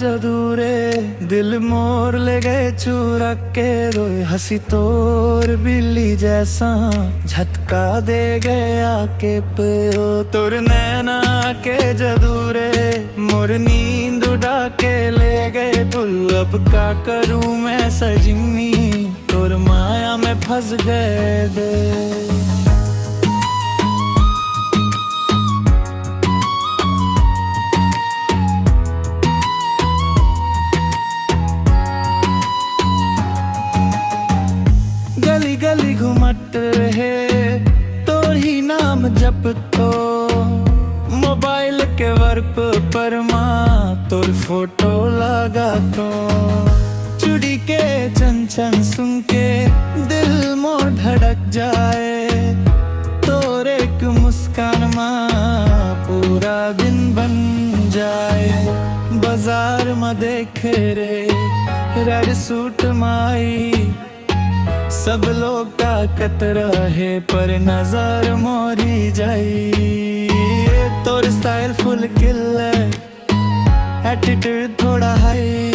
जादू रे दिल मोर ले गए चुरा के रोए हंसी तोर बिल्ली जैसा झटका दे गया के पियो तोर नैना के जादू रे मोर नींद उड़ा के ले गए तुल अब का करूं मैं सजनी तोर माया में फंस गए दे गली गली घुमट रहे तोर ही नाम जप तो मोबाइल के वर्प पर माँ तोर फोटो लगा तो चुड़ी के चन चन सुन के दिल मोर धड़क जाए तोर एक मुस्कान माँ पूरा दिन बन जाए बाजार में देखे रे रेड सूट माई सब लोग ताकत रहे पर नजर मोरी जाई तोर स्टाइल फुल किल एटीट्यूड थोड़ा हाई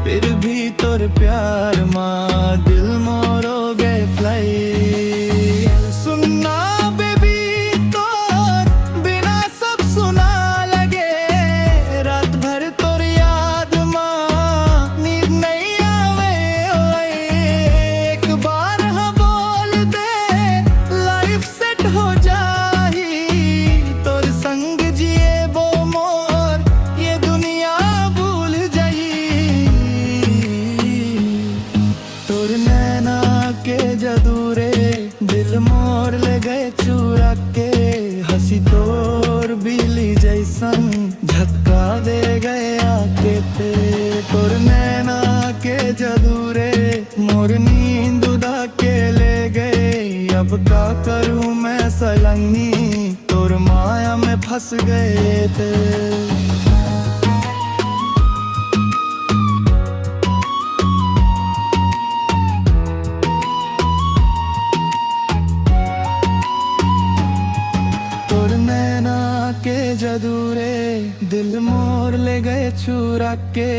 फिर भी तोर प्यार माँ दिल मोर हो गए फ्लाई सुनना बेबी तोर बिना सब सुना लगे रात भर तोर याद माँ नींद नहीं आवे ओए एक बार हाँ बोल दे लाइफ सेट हो जाही तोर संग जिए वो मोर ये दुनिया भूल जाई तोर नैना के जादू रे दिल मोर ले गए चुरा के हंसी तोर बिल्ली जैसन झटका दे गए आके ते तोर नैना के जादू रे मोर नींद उड़ा के ले गए अब का करूं मैं सलंगी तोर माया में फंस गए थे के जादू रे दिल मोर ले गए चुरा के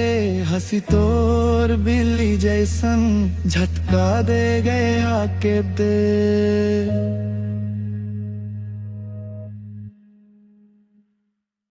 हंसी तोर बिल्ली जैसन झटका दे गए आके दे